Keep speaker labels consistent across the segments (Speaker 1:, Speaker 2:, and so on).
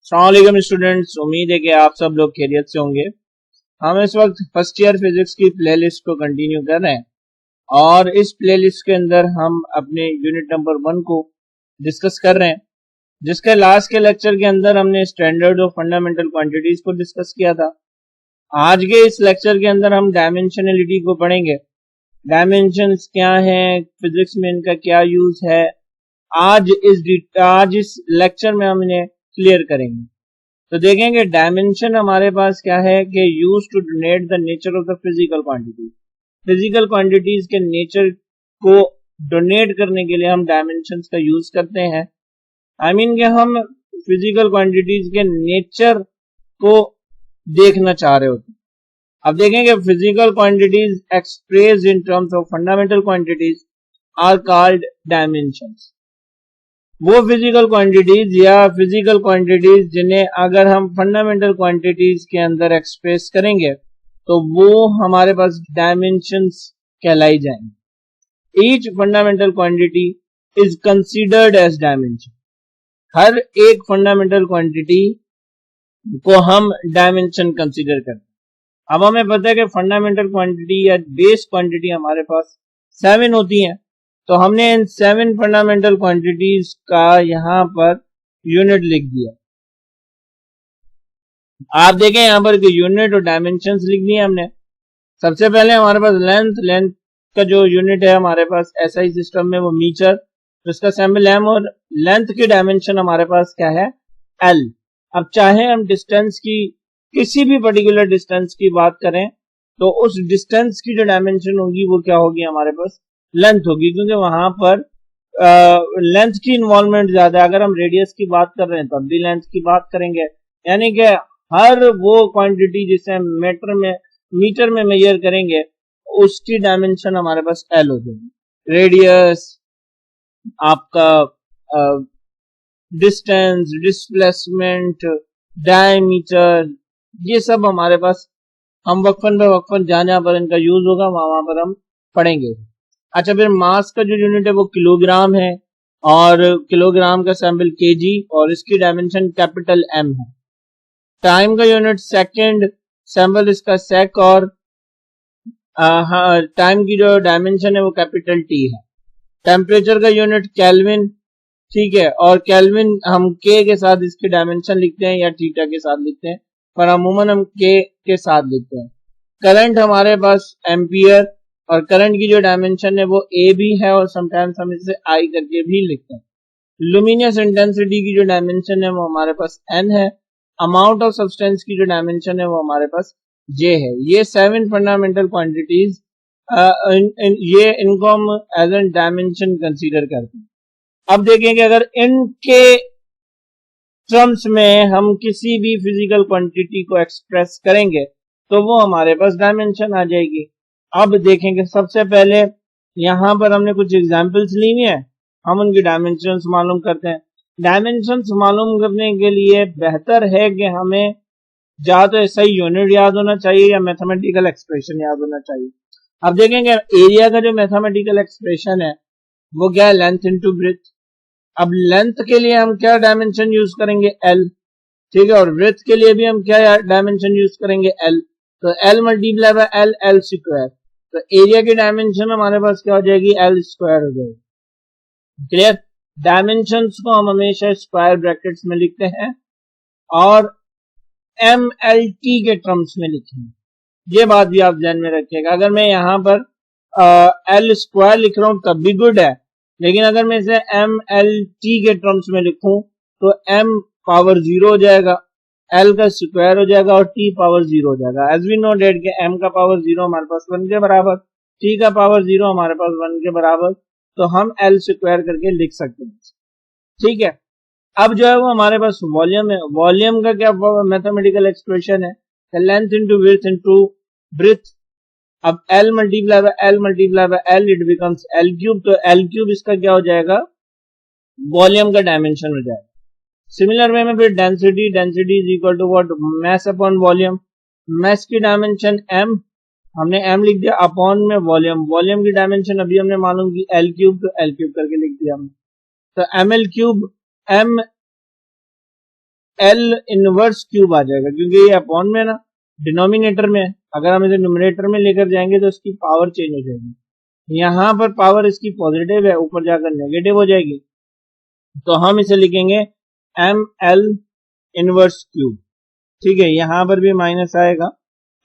Speaker 1: अस्सलाम वालेकुम स्टूडेंट्स, उम्मीद है कि आप सब लोग खैरियत से होंगे। हम इस वक्त फर्स्ट ईयर फिजिक्स की प्लेलिस्ट को कंटिन्यू कर रहे हैं और इस प्लेलिस्ट के अंदर हम अपने यूनिट नंबर 1 को डिस्कस कर रहे हैं, जिसके लास्ट के लेक्चर के अंदर हमने स्टैंडर्ड और फंडामेंटल क्वांटिटीज को डिस्कस किया था। आज के इस लेक्चर के अंदर हम डायमेंशनलिटी को पढ़ेंगे। डायमेंशंस क्या हैं, फिजिक्स में इनका क्या यूज है, आज इस लेक्चर में हम इन्हें क्लियर करेंगे। तो देखेंगे डायमेंशन हमारे पास क्या है कि use to denote the nature of the physical quantity. Physical quantities के नेचर को डोनेट करने के लिए हम डायमेंशंस का यूज करते हैं। आई मीन कि हम फिजिकल क्वांटिटीज के नेचर को देखना चाह रहे होते हैं। अब देखेंगे physical quantities expressed in terms of fundamental quantities are called dimensions. वो फिजिकल क्वांटिटीज या फिजिकल क्वांटिटीज जिन्हें अगर हम फंडामेंटल क्वांटिटीज के अंदर एक्सप्रेस करेंगे तो वो हमारे पास डायमेंशंस कहलाई जाएंगे। Each fundamental quantity is considered as dimension. हर एक फंडामेंटल क्वांटिटी को हम डायमेंशन कंसीडर करते हैं। अब हमें पता है कि फंडामेंटल क्वांटिटी या बेस क्वांटिटी हमारे पास 7 होती हैं, तो हमने इन 7 फंडामेंटल क्वांटिटीज का यहां पर यूनिट लिख दिया। आप देखें यहां पर यूनिट और डायमेंशंस लिख दिए हमने। सबसे पहले हमारे पास लेंथ का जो यूनिट है हमारे पास एसआई सिस्टम में वो मीटर, जिसका सैंपल एम, और लेंथ की डायमेंशन हमारे पास क्या है, एल। अब चाहे हम डिस्टेंस की किसी भी पर्टिकुलर डिस्टेंस की बात करें तो उस डिस्टेंस की जो डायमेंशन होगी वो क्या होगी, हमारे पास लेंथ होगी, क्योंकि वहां पर लेंथ की इन्वॉल्वमेंट ज्यादा है। अगर हम रेडियस की बात कर रहे हैं तब भी लेंथ की बात करेंगे, यानी कि हर वो क्वांटिटी जिसे हम मीटर में मेजर करेंगे उसकी डायमेंशन हमारे पास एल हो जाएगी। रेडियस, आपका डिस्टेंस, डिस्प्लेसमेंट, डायमीटर, ये सब हमारे पास हम वक्फन जहां पर इनका यूज होगा वहां पर हम पढ़ेंगे। अच्छा, फिर मास का जो यूनिट है वो किलोग्राम है और किलोग्राम का सैंपल केजी और इसकी डायमेंशन कैपिटल एम है। टाइम का यूनिट सेकंड, सैंपल इसका सेक और टाइम की जो डायमेंशन है वो कैपिटल टी है। टेम्परेचर का यूनिट केल्विन, ठीक है, और केल्विन हम के के साथ इसकी डायमेंशन लिखते हैं या थीटा के साथ लिखते हैं, पर अमूमन हम के साथ लिखते हैं। करंट हमारे पास एम्पियर और करंट की जो डायमेंशन है वो ए भी है और समटाइम्स हम इसे आई करके भी लिखते हैं। लुमिनियस इंटेंसिटी की जो डायमेंशन है वो हमारे पास एन है। अमाउंट ऑफ सब्सटेंस की जो डायमेंशन है वो हमारे पास जे है। ये 7 फंडामेंटल क्वांटिटीज इनको हम एज एन डायमेंशन कंसीडर करते हैं। अब देखेंगे अगर इनके टर्म्स में हम किसी भी फिजिकल क्वांटिटी को एक्सप्रेस करेंगे तो वो हमारे पास डायमेंशन आ जाएगी। अब देखेंगे सबसे पहले यहां पर हमने कुछ एग्जांपल्स ली हुई है, हम उनकी डायमेंशंस मालूम करते हैं। डायमेंशंस मालूम करने के लिए बेहतर है कि हमें या तो सही यूनिट याद होना चाहिए या मैथमेटिकल एक्सप्रेशन याद होना चाहिए। अब देखेंगे एरिया का जो मैथमेटिकल एक्सप्रेशन है वो क्या है, लेंथ इंटू ब्रेथ। अब लेंथ के लिए हम क्या डायमेंशन यूज करेंगे, एल, ठीक है, और ब्रेथ के लिए भी हम क्या डायमेंशन यूज करेंगे, एल। तो L multiply by L, L square. तो एरिया की डायमेंशन हमारे पास क्या हो जाएगी, एल स्क्वायर हो जाएगी। क्लियर। डायमेंशंस को हम हमेशा स्क्वायर ब्रैकेट्स में लिखते हैं और एम एल टी के टर्म्स में लिखेंगे। ये बात भी आप ध्यान में रखिएगा। अगर मैं यहां पर एल स्क्वायर लिख रहा हूं तब भी गुड है, लेकिन अगर मैं इसे एम एल टी के टर्म्स में लिखूं तो एम पावर 0 हो जाएगा, एल का स्क्वायर हो जाएगा और टी पावर 0 हो जाएगा। एज वी नो डेट के एम का पावर 0 हमारे पास 1 के बराबर, टी का पावर 0 हमारे पास 1 के बराबर, तो हम एल स्क्वायर करके लिख सकते हैं, ठीक है। अब जो है वो हमारे पास वॉल्यूम है। वॉल्यूम का क्या मैथमेटिकल एक्सप्रेशन है, length into width into breadth. अब L multiply by L it becomes L cube, तो एल क्यूब इसका क्या हो जाएगा, वॉल्यूम का डायमेंशन हो जाएगा। सिमिलर वे में फिर density is equal to what, mass upon volume. Mass की डायमेंशन m, हमने m लिख दिया, अपॉन में वॉल्यूम, वॉल्यूम की डायमेंशन अभी हमने मालूम की l क्यूब, तो l क्यूब करके लिख दिया हमने। तो ml cube, m L inverse cube आ जाएगा, क्योंकि ये अपॉन में ना डिनोमिनेटर में है, अगर हम इसे न्यूमरेटर में लेकर जाएंगे तो इसकी पावर चेंज हो जाएगी। यहां पर पावर इसकी पॉजिटिव है, ऊपर जाकर नेगेटिव हो जाएगी, तो हम इसे लिखेंगे एम एल इनवर्स क्यूब। ठीक है, यहां पर भी माइनस आएगा,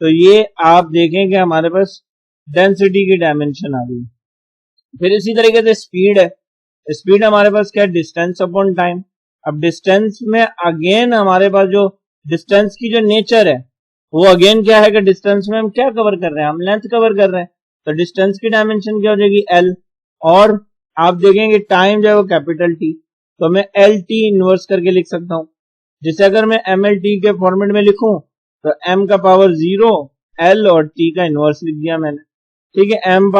Speaker 1: तो ये आप देखें कि हमारे पास डेंसिटी की डायमेंशन आ गई। फिर इसी तरीके से स्पीड है, स्पीड हमारे पास क्या है, डिस्टेंस अपॉन टाइम। अब डिस्टेंस में अगेन हमारे पास जो डिस्टेंस की जो नेचर है वो अगेन क्या है कि डिस्टेंस में हम क्या कवर कर रहे हैं, हम लेंथ कवर कर रहे हैं, तो डिस्टेंस की डायमेंशन क्या हो जाएगी, एल। और आप देखेंगे टाइम जो है वो कैपिटल टी, तो मैं एल टी इनवर्स करके लिख सकता हूं, जिसे अगर मैं एम एल टी के फॉर्मेट में लिखूं तो एम का पावर 0, एल और टी का इनवर्स लिख दिया मैंने। ठीक है, एम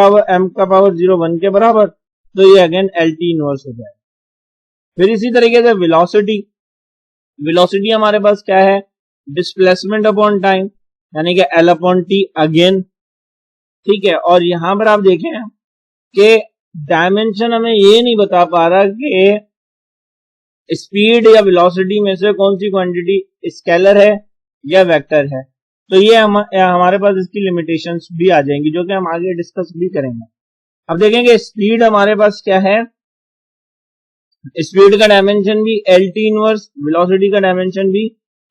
Speaker 1: का पावर 0 1 के बराबर, तो ये अगेन एल टी इनवर्स हो जाएगा। फिर इसी तरीके से वेलोसिटी, वेलोसिटी हमारे पास क्या है, डिस्प्लेसमेंट अपॉन टाइम, यानी कि एल अपॉन टी अगेन। ठीक है, और यहां पर आप देखें कि डायमेंशन हमें ये नहीं बता पा रहा कि स्पीड या वेलोसिटी में से कौन सी क्वांटिटी स्केलर है या वेक्टर है, तो ये हमारे पास इसकी लिमिटेशंस भी आ जाएंगी, जो कि हम आगे डिस्कस भी करेंगे। अब देखेंगे स्पीड हमारे पास क्या है, स्पीड का डायमेंशन भी एल टी इनवर्स, वेलोसिटी का डायमेंशन भी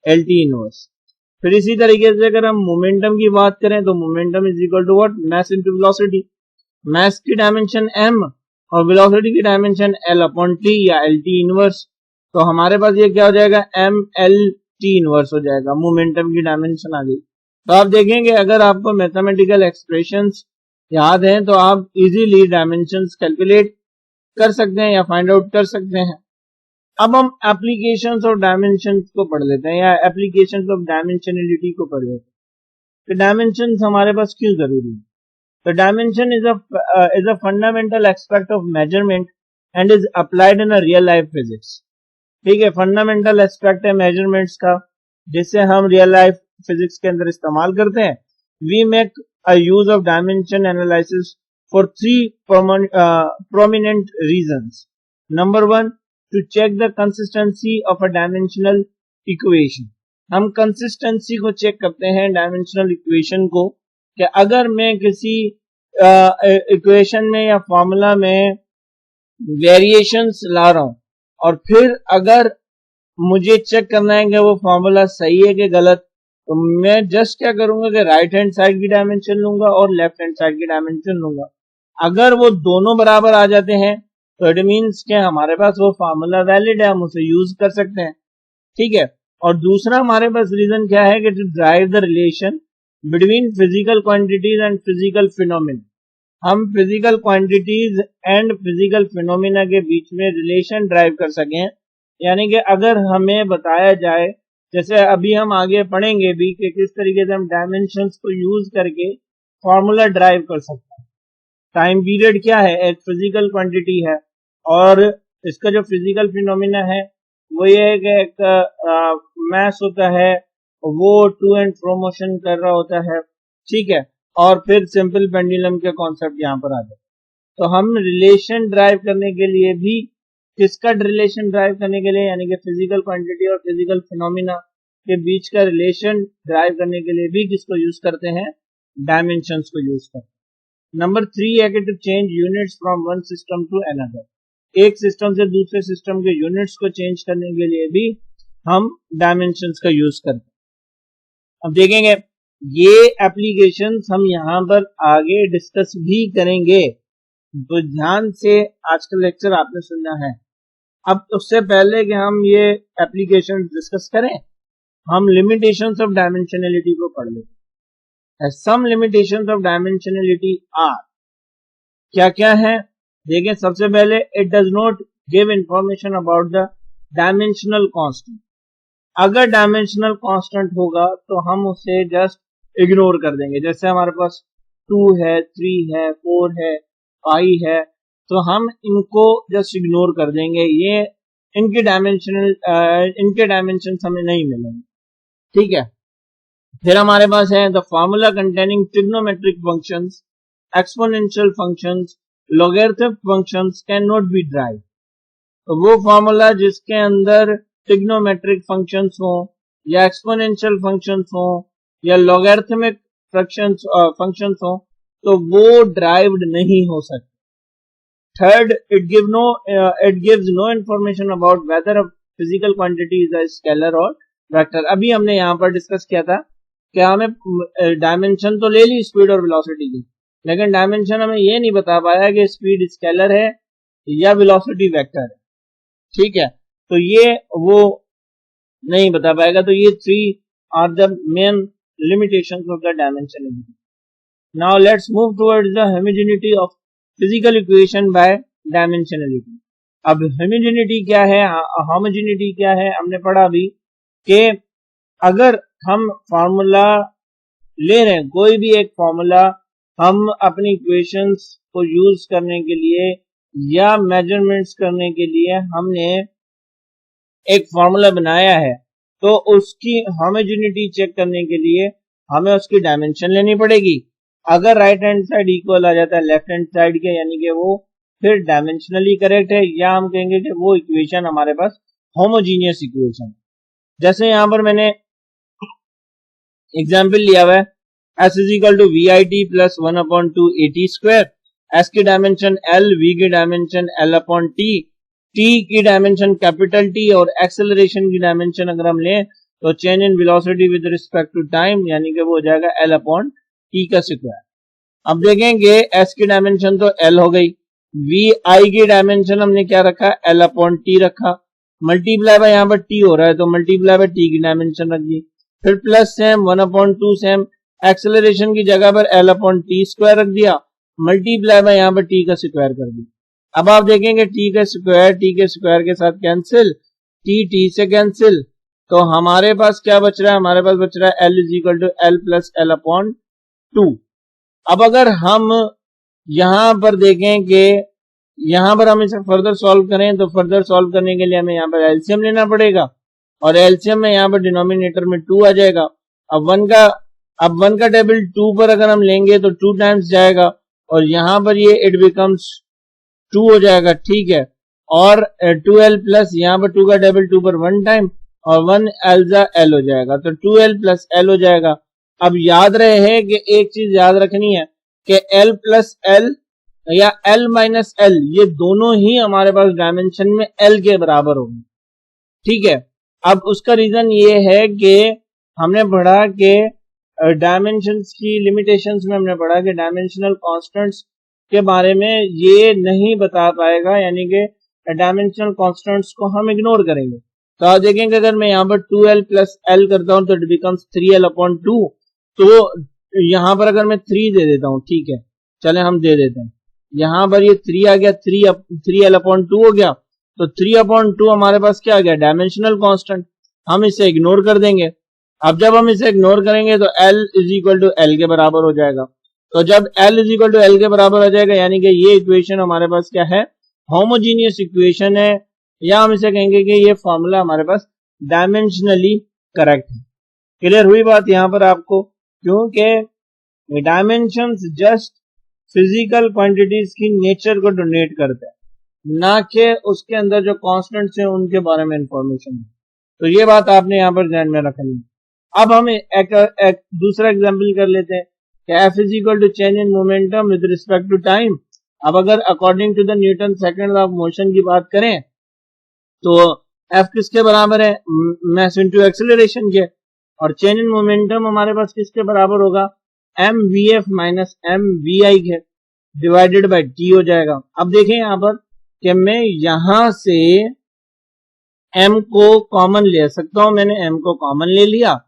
Speaker 1: एल टी इनवर्स। फिर इसी तरीके से अगर हम मोमेंटम की बात करें तो momentum is equal to what, mass into velocity. Mass की डायमेंशन m और वेलोसिटी की डायमेंशन l अपॉन t या एल टी इनवर्स, तो हमारे पास ये क्या हो जाएगा, m l t इनवर्स हो जाएगा, मोमेंटम की डायमेंशन आ गई। तो आप देखेंगे अगर आपको मैथमेटिकल एक्सप्रेशंस याद हैं तो आप इजीली डायमेंशंस कैलकुलेट कर सकते हैं या फाइंड आउट कर सकते हैं। अब हम एप्लीकेशंस ऑफ डायमेंशंस को पढ़ लेते हैं, या एप्लीकेशंस ऑफ डायमेंशनलिटी को पढ़ लेते हैं। तो डायमेंशंस हमारे पास क्यों जरूरी है, तो dimension is a fundamental aspect of measurement and is applied in a real life physics. ठीक है, फंडामेंटल एस्पेक्ट है मेजरमेंट्स का, जिससे हम रियल लाइफ फिजिक्स के अंदर इस्तेमाल करते हैं। We make a use of dimension analysis for 3 prominent reasons. Number 1, to check the consistency of a dimensional equation. हम कंसिस्टेंसी को चेक करते हैं डायमेंशनल इक्वेशन को, कि अगर मैं किसी इक्वेशन में या फॉर्मूला में वेरिएशंस ला रहा हूं और फिर अगर मुझे चेक करना है कि वो फॉर्मूला सही है कि गलत, तो मैं जस्ट क्या करूंगा कि राइट हैंड साइड की डायमेंशन लूंगा और लेफ्ट हैंड साइड की डायमेंशन लूंगा। अगर वो दोनों बराबर आ जाते हैं तो इट मीन्स कि हमारे पास वो फार्मूला वैलिड है, हम उसे यूज कर सकते हैं। ठीक है, और दूसरा हमारे पास रीजन क्या है कि to drive the relation between physical quantities and physical phenomena. हम physical quantities and physical phenomena के बीच में रिलेशन ड्राइव कर सकें, यानी कि अगर हमें बताया जाए, जैसे अभी हम आगे पढ़ेंगे भी कि किस तरीके से हम डायमेंशंस को यूज करके फॉर्मूला ड्राइव कर सकते हैं। टाइम पीरियड क्या है, एक फिजिकल क्वांटिटी है, और इसका जो फिजिकल फिनोमिना है वो ये है कि एक मास होता है, वो टू एंड फ्रो मोशन कर रहा होता है। ठीक है, और फिर सिंपल पेंडुलम के कॉन्सेप्ट यहाँ पर आ जाए। तो हम रिलेशन ड्राइव करने के लिए भी, किसका रिलेशन ड्राइव करने के लिए, यानी कि फिजिकल क्वांटिटी और फिजिकल फिनोमिना के बीच का रिलेशन ड्राइव करने के लिए भी किसको यूज करते हैं, डायमेंशंस को यूज करते हैं। नंबर 3 है कि to change units from one system to another, एक सिस्टम से दूसरे सिस्टम के यूनिट्स को चेंज करने के लिए भी हम डायमेंशंस का यूज करते हैं। अब देखेंगे ये एप्लीकेशंस हम यहाँ पर आगे डिस्कस भी करेंगे, तो ध्यान से आज का लेक्चर आपने सुनना है। अब उससे पहले कि हम ये एप्लीकेशन डिस्कस करें, हम लिमिटेशंस ऑफ डायमेंशनलिटी को पढ़ लेते हैं। Some limitations of dimensionality are, क्या क्या है देखें। सबसे पहले, it does not give information about the dimensional constant. अगर डायमेंशनल कांस्टेंट होगा तो हम उसे जस्ट इग्नोर कर देंगे, जैसे हमारे पास 2 है, 3 है, 4 है, 5 है, तो हम इनको जस्ट इग्नोर कर देंगे, ये इनके डायमेंशन हमें नहीं मिलेंगे। ठीक है, फिर हमारे पास है the formula containing trigonometric functions, exponential functions, logarithmic functions can not be drive. तो वो फार्मूला जिसके अंदर ट्रिग्नोमेट्रिक फंक्शंस हो या एक्सपोनेंशियल फंक्शंस हो या लॉगरिथमिक फंक्शंस हो तो वो ड्राइव्ड नहीं हो सकते। Third, it gives no information about whether a physical quantity is a scalar or vector. अभी हमने यहाँ पर डिस्कस किया था कि हमें डायमेंशन तो ले ली स्पीड और वेलोसिटी की, लेकिन डायमेंशन हमें ये नहीं बता पाया कि स्पीड स्केलर है या वेलोसिटी वेक्टर है। ठीक है, तो ये वो नहीं बता पाएगा। तो ये three are the main limitations of the dimensionality. Now let's move towards the homogeneity of physical equation by dimensionality. अब होमोजेनिटी क्या है, होमोजेनिटी क्या है, हमने पढ़ा अभी कि अगर हम फॉर्मूला ले रहे हैं, कोई भी एक फॉर्मूला हम अपनी इक्वेशंस को यूज करने के लिए या मेजरमेंट्स करने के लिए हमने एक फॉर्मूला बनाया है, तो उसकी होमोजेनिटी चेक करने के लिए हमें उसकी डायमेंशन लेनी पड़ेगी। अगर राइट हैंड साइड इक्वल आ जाता है लेफ्ट हैंड साइड के, यानी कि वो फिर डायमेंशनली करेक्ट है, या हम कहेंगे कि वो इक्वेशन हमारे पास होमोजीनियस इक्वेशन। जैसे यहां पर मैंने एग्जाम्पल लिया हुआ है, s is equal to v i t plus 1/2 AT square. s की डायमेंशन l, v की डायमेंशन l/t, t की डायमेंशन कैपिटल T और एक्सेलरेशन की डायमेंशन अगर हम लें तो change in velocity with respect to time, यानी कि वो हो जाएगा l/t का स्क्वायर। अब देखेंगे s की डायमेंशन तो l हो गई, वी आई की डायमेंशन हमने क्या रखा, l/t रखा, मल्टीप्लाई बाय यहाँ पर t हो रहा है तो मल्टीप्लाई बाय t की डायमेंशन रख दी, फिर प्लस सेम 1/2 सेम एक्सेलरेशन की जगह पर l/t स्क्वायर रख दिया, मल्टीप्लाई बाय यहाँ पर t का स्क्वायर कर दिया। अब आप देखेंगे t के स्क्वायर के साथ कैंसिल, t से कैंसिल, तो हमारे पास क्या बच रहा है, हमारे पास बच रहा है l is equal to l plus l/2। अब अगर हम यहां पर देखें कि यहां पर हम इसे फर्दर सॉल्व करें, तो फर्दर सॉल्व करने के लिए हमें यहाँ पर एलसीएम लेना पड़ेगा, और एलसीएम में यहाँ पर डिनोमिनेटर में 2 आ जाएगा। अब 1 का टेबल 2 पर अगर हम लेंगे तो 2 टाइम्स जाएगा, और यहाँ पर ये इट बिकम्स 2 हो जाएगा। ठीक है, और 2l प्लस यहाँ पर 2 का टेबल 2 पर 1 टाइम और 1 l हो जाएगा, तो 2l प्लस l हो जाएगा। अब याद रहे कि एक चीज याद रखनी है कि l प्लस l या l माइनस l ये दोनों ही हमारे पास डायमेंशन में l के बराबर होंगे। ठीक है, अब उसका रीजन ये है कि हमने पढ़ा कि डायमेंशंस की लिमिटेशंस में हमने पढ़ा कि डायमेंशनल कांस्टेंट्स के बारे में ये नहीं बता पाएगा, यानी कि डायमेंशनल कांस्टेंट्स को हम इग्नोर करेंगे। तो आप देखेंगे अगर मैं यहाँ पर 2l प्लस l करता हूं तो इट बिकम्स 3l/2, तो यहां पर अगर मैं 3 दे देता हूं, ठीक है चले हम दे देते हैं, यहां पर ये 3 आ गया, 3l/2 हो गया, तो 3/2 हमारे पास क्या आ गया, डायमेंशनल कांस्टेंट, हम इसे इग्नोर कर देंगे। अब जब हम इसे इग्नोर करेंगे तो l is equal to l के बराबर हो जाएगा, तो जब l is equal to l के बराबर हो जाएगा यानी कि ये इक्वेशन हमारे पास क्या है, होमोजीनियस इक्वेशन है, या हम इसे कहेंगे कि ये फॉर्मूला हमारे पास डायमेंशनली करेक्ट है। क्लियर हुई बात यहां पर आपको, क्योंकि डायमेंशंस जस्ट फिजिकल क्वांटिटीज की नेचर को डोनेट करते हैं, ना कि उसके अंदर जो कांस्टेंट्स हैं उनके बारे में इंफॉर्मेशन है। तो ये बात आपने यहाँ पर ध्यान में रखनी है। अब हम एक दूसरा एग्जांपल कर लेते हैं कि f is equal to change in momentum with respect to time. अब अगर according to the Newton second of motion की बात करें तो f किसके बराबर है, मास इनटू एक्सेलरेशन के, और चेंज इन मोमेंटम हमारे पास किसके बराबर होगा, mvf माइनस mvi के डिवाइडेड बाय t हो जाएगा। अब देखें यहाँ पर कि मैं यहां से m को कॉमन ले सकता हूं, मैंने m को कॉमन ले लिया,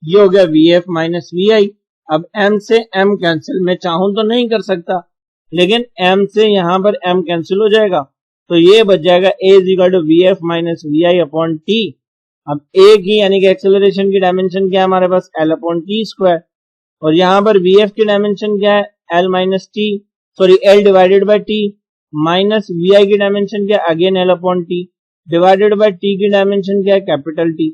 Speaker 1: ये हो गया vf माइनस vi। अब m से m कैंसिल, मैं चाहूं तो नहीं कर सकता, लेकिन m से यहां पर m कैंसिल हो जाएगा, तो ये बच जाएगा a is equal to vf minus vi upon t। अब a की यानी कि एक्सेलरेशन की डायमेंशन क्या है हमारे पास, l/t स्क्वायर, और यहां पर vf की डायमेंशन क्या है, l minus t, sorry l divided by t, minus vi की डायमेंशन क्या है, again l/t, divided by t की डायमेंशन क्या है, कैपिटल T।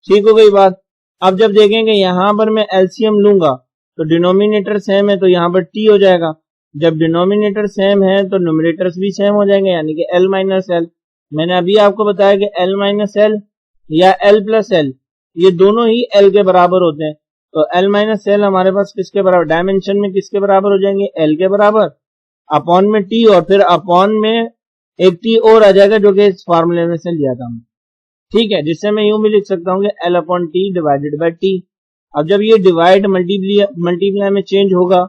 Speaker 1: ठीक हो गई बात। अब जब देखेंगे यहां पर मैं एलसीएम लूंगा तो डिनोमिनेटर सेम है तो यहां पर t हो जाएगा, जब डिनोमिनेटर सेम है तो न्यूमरेटर्स भी सेम हो जाएंगे, यानी कि l माइनस l। मैंने अभी आपको बताया कि l माइनस l या एल प्लस एल, ये दोनों ही एल के बराबर होते हैं। तो एल माइनस एल हमारे पास किसके बराबर, डायमेंशन में किसके बराबर हो जाएंगे, एल के बराबर, अपॉन में टी, और फिर अपॉन में एक टी और आ जाएगा जो कि इस फॉर्मूले में से लिया था हमने, ठीक है, जिससे मैं यूं भी लिख सकता हूँ कि l upon T divided by T. अब जब ये डिवाइड मल्टीप्लाई में चेंज होगा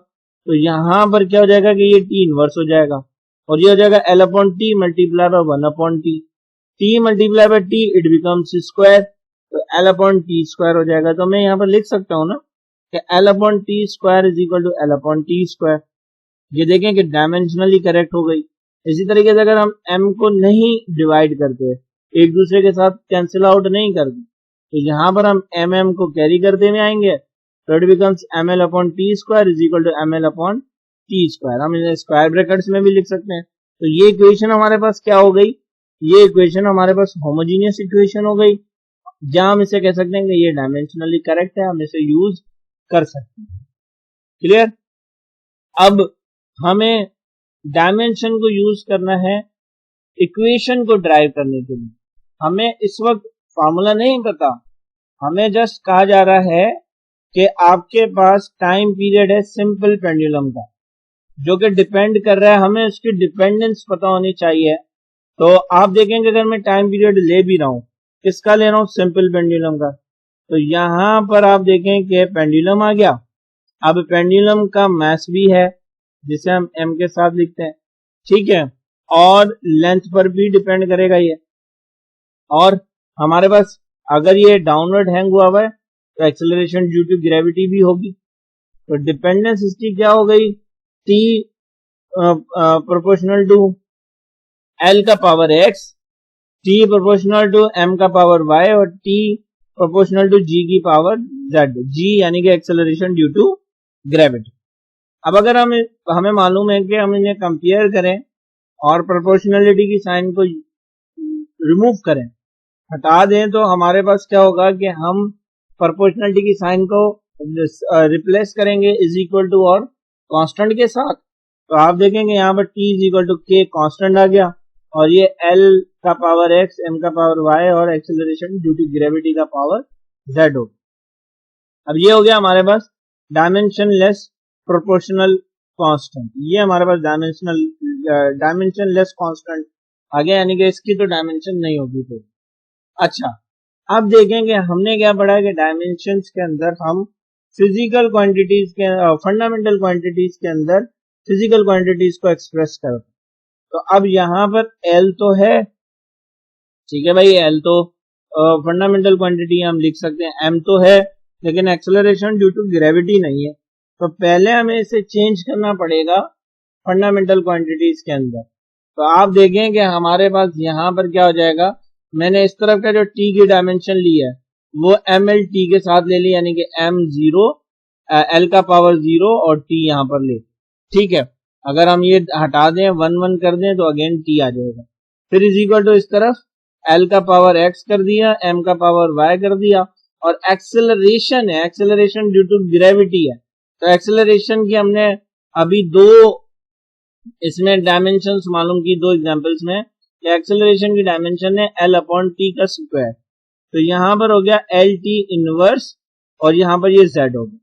Speaker 1: तो यहां पर क्या हो जाएगा कि ये टी इनवर्स हो जाएगा, और ये हो जाएगा L upon T multiply by 1 upon T, T multiply by T it becomes square, तो एल अपॉन टी स्क्वायर हो जाएगा। तो मैं यहाँ पर लिख सकता हूँ ना कि l upon t square is equal to l upon t square. ये देखें कि डायमेंशनली करेक्ट हो गई। इसी तरीके से अगर हम m को नहीं डिवाइड करते, एक दूसरे के साथ कैंसिल आउट नहीं करते, तो यहाँ पर हम mm को कैरी करते हुए आएंगे, तो it becomes ml upon t square is equal to ml upon t square. हम इन्हें स्क्वायर ब्रैकेट्स में भी लिख सकते हैं। तो ये इक्वेशन हमारे पास क्या हो गई, ये इक्वेशन हमारे पास होमोजीनियस इक्वेशन हो गई, जहां हम इसे कह सकते हैं कि ये डायमेंशनली करेक्ट है, हम इसे यूज कर सकते हैं। क्लियर। अब हमें डायमेंशन को यूज करना है इक्वेशन को ड्राइव करने के लिए। हमें इस वक्त फॉर्मूला नहीं पता, हमें जस्ट कहा जा रहा है कि आपके पास टाइम पीरियड है सिंपल पेंडुलम का, जो कि डिपेंड कर रहा है, हमें उसकी डिपेंडेंस पता होनी चाहिए। तो आप देखेंगे अगर मैं टाइम पीरियड ले भी रहा हूं, किसका ले रहा हूं, सिंपल पेंडुलम का, तो यहां पर आप देखें कि पेंडुलम आ गया। अब पेंडुलम का मास भी है जिसे हम m के साथ लिखते हैं, ठीक है, और लेंथ पर भी डिपेंड करेगा ये, और हमारे पास अगर ये डाउनवर्ड हैंग हुआ हुआ है तो एक्सेलरेशन ड्यू टू ग्रेविटी भी होगी। तो डिपेंडेंस इसकी क्या हो गई, t प्रोपोर्शनल टू l का power x, t proportional to m का पावर y, और t प्रोपोर्शनल टू g की पावर z, g यानी कि एक्सेलरेशन ड्यू टू ग्रेविटी। अब अगर हमें मालूम है कि हम इन्हें कंपेयर करें और प्रोपोर्शनलिटी की साइन को रिमूव करें, हटा दें, तो हमारे पास क्या होगा कि हम प्रोपोर्शनलिटी की साइन को रिप्लेस करेंगे इज इक्वल टू और कांस्टेंट के साथ। तो आप देखेंगे यहाँ पर t is equal to k constant आ गया, और ये l का पावर x, m का पावर y, और एक्सेलरेशन ड्यू टू ग्रेविटी का पावर z हो। अब ये हो गया हमारे पास डायमेंशन लेस प्रोपोर्शनल कांस्टेंट, ये हमारे पास डायमेंशन लेस कांस्टेंट आ गया, यानी कि इसकी तो डायमेंशन नहीं होगी फिर। अच्छा, अब देखेंगे हमने क्या पढ़ा कि डायमेंशंस के अंदर हम फिजिकल क्वांटिटीज के, फंडामेंटल क्वांटिटीज के अंदर फिजिकल क्वांटिटीज को एक्सप्रेस करते हैं। तो अब यहाँ पर L तो है, ठीक है भाई, L तो फंडामेंटल क्वांटिटी हम लिख सकते हैं, M तो है, लेकिन एक्सेलरेशन ड्यू टू ग्रेविटी नहीं है। तो पहले हमें इसे चेंज करना पड़ेगा फंडामेंटल क्वांटिटीज के अंदर। तो आप देखें कि हमारे पास यहाँ पर क्या हो जाएगा, मैंने इस तरफ का जो t की डायमेंशन ली है वो ml t के साथ ले ली, यानी कि m 0 l का पावर 0 और t यहाँ पर ले, ठीक है। अगर हम ये हटा दें 1 1 कर दें तो अगेन t आ जाएगा, फिर इज इक्वल टू इस तरफ l का पावर x कर दिया, m का पावर y कर दिया, और एक्सेलरेशन है, एक्सेलरेशन ड्यू टू ग्रेविटी है। तो एक्सेलरेशन की हमने अभी दो इसमें डायमेंशंस मालूम की, दो एग्जांपल्स में, कि एक्सेलरेशन की डायमेंशन है l अपॉन टी का स्क्वायर। तो यहां पर हो गया एल टी इनवर्स, और यहां पर ये z हो गया,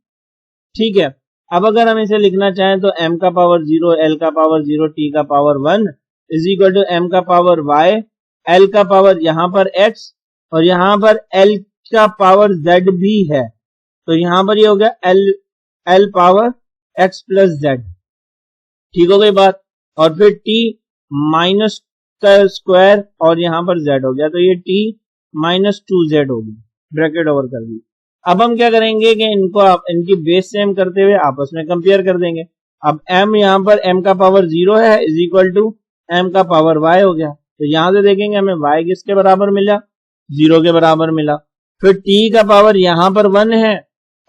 Speaker 1: ठीक है। अब अगर हम इसे लिखना चाहें तो m का पावर 0, l का पावर 0, t का power 1 is equal to m का पावर y, l का पावर यहां पर x, और यहां पर l का पावर z भी है। तो यहां पर ये हो गया l power x plus z, ठीक हो गई बात। और फिर t माइनस का स्क्वायर, और यहां पर z हो गया, तो ये t माइनस 2z होगी, ब्रैकेट ओवर कर दी। अब हम क्या करेंगे कि इनकी बेस सेम करते हुए आपस में कंपेयर कर देंगे। अब m यहां पर m का पावर 0 है इज इक्वल टू m का पावर y हो गया। तो यहां से देखेंगे हमें y किसके बराबर मिला, 0 के बराबर मिला। फिर t का पावर यहां पर 1 है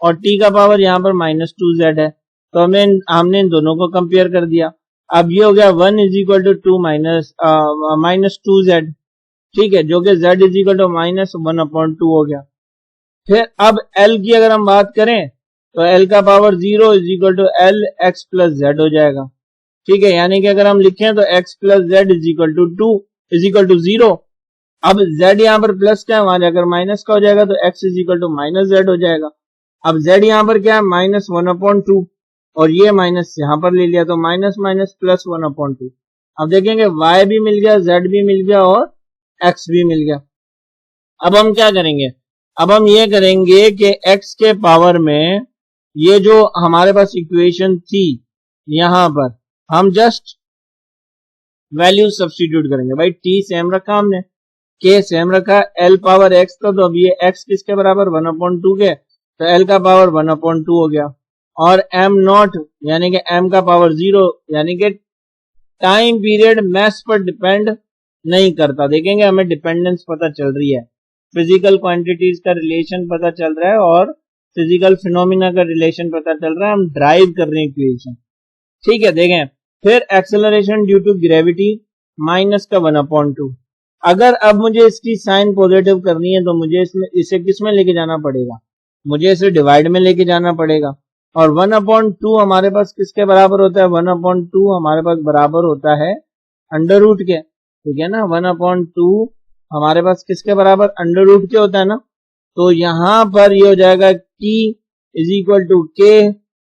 Speaker 1: और t का पावर यहां पर माइनस 2z है, तो हमने इन दोनों को कंपेयर कर दिया। अब ये हो गया 1 is equal to 2 minus 2z, ठीक है, जो कि z is equal to minus 1 upon 2 हो गया। फिर अब l की अगर हम बात करें तो l का power 0 is equal to l x plus z हो जाएगा, ठीक है, यानी कि अगर हम लिखें तो x plus z is equal to 2 is equal to 0। अब z यहाँ पर प्लस का है, वहां जाकर माइनस का हो जाएगा, तो x is equal to minus z हो जाएगा। अब z यहाँ पर क्या है, माइनस 1/2, और ये माइनस यहाँ पर ले लिया, तो माइनस माइनस प्लस 1/2। अब देखेंगे y भी मिल गया, z भी मिल गया और x भी मिल गया। अब हम क्या करेंगे, अब हम ये करेंगे कि x के पावर में ये जो हमारे पास इक्वेशन थी यहां पर हम जस्ट वैल्यू सब्स्टिट्यूट करेंगे। भाई t सेम रखा हमने, k सेम रखा, l पावर x था, तो अब ये x किसके बराबर 1/2 के, तो l का पावर 1/2 हो गया। और m नॉट यानी कि m का पावर 0, यानी कि टाइम पीरियड मैथ्स पर डिपेंड नहीं करता। देखेंगे हमें डिपेंडेंस पता चल रही है, फिजिकल क्वांटिटीज का रिलेशन पता चल रहा है और फिजिकल फिनोमिना का रिलेशन पता चल रहा है, हम ड्राइव कर रहे हैं इक्वेशन। ठीक है, देखें फिर acceleration due to gravity minus का 1/2। अगर अब मुझे इसकी साइन पॉजिटिव करनी है तो मुझे इसे किस में लेके जाना पड़ेगा, मुझे इसे डिवाइड में लेके जाना पड़ेगा। और 1/2 हमारे पास किसके बराबर होता है, 1/2 हमारे पास बराबर होता है अंडर रूट के। ठीक है ना, 1/2 हमारे पास किसके बराबर, अंडर रूट के होता है ना। तो यहां पर ये हो जाएगा t is equal to k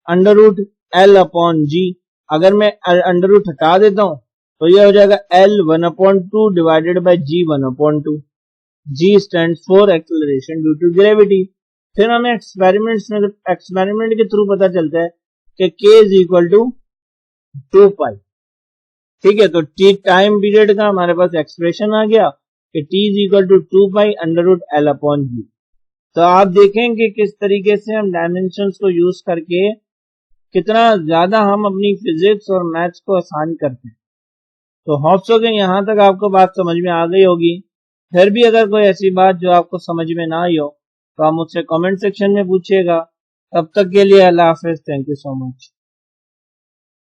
Speaker 1: under root l/g। अगर मैं अंडर रूट हटा देता हूं तो ये हो जाएगा l 1/2 divided by g 1/2। g stand for acceleration due to gravity. फिर हमें एक्सपेरिमेंट के थ्रू पता चलता है कि k इज इक्वल टू 2 ठीक है, तो t टाइम पीरियड का हमारे पास एक्सप्रेशन आ गया कि t is equal to 2 under root l/g। तो आप देखें कि किस तरीके से हम डायमेंशंस को यूज करके कितना ज्यादा हम अपनी फिजिक्स और मैथ्स को आसान करते हैं। तो होप्स हो कि यहां तक आपको बात समझ में आ गई होगी। फिर भी अगर कोई ऐसी बात जो आपको समझ में ना आई हो तो आप मुझसे कमेंट सेक्शन में पूछिएगा। तब तक के लिए अल्लाह हाफिज, थैंक यू सो मच।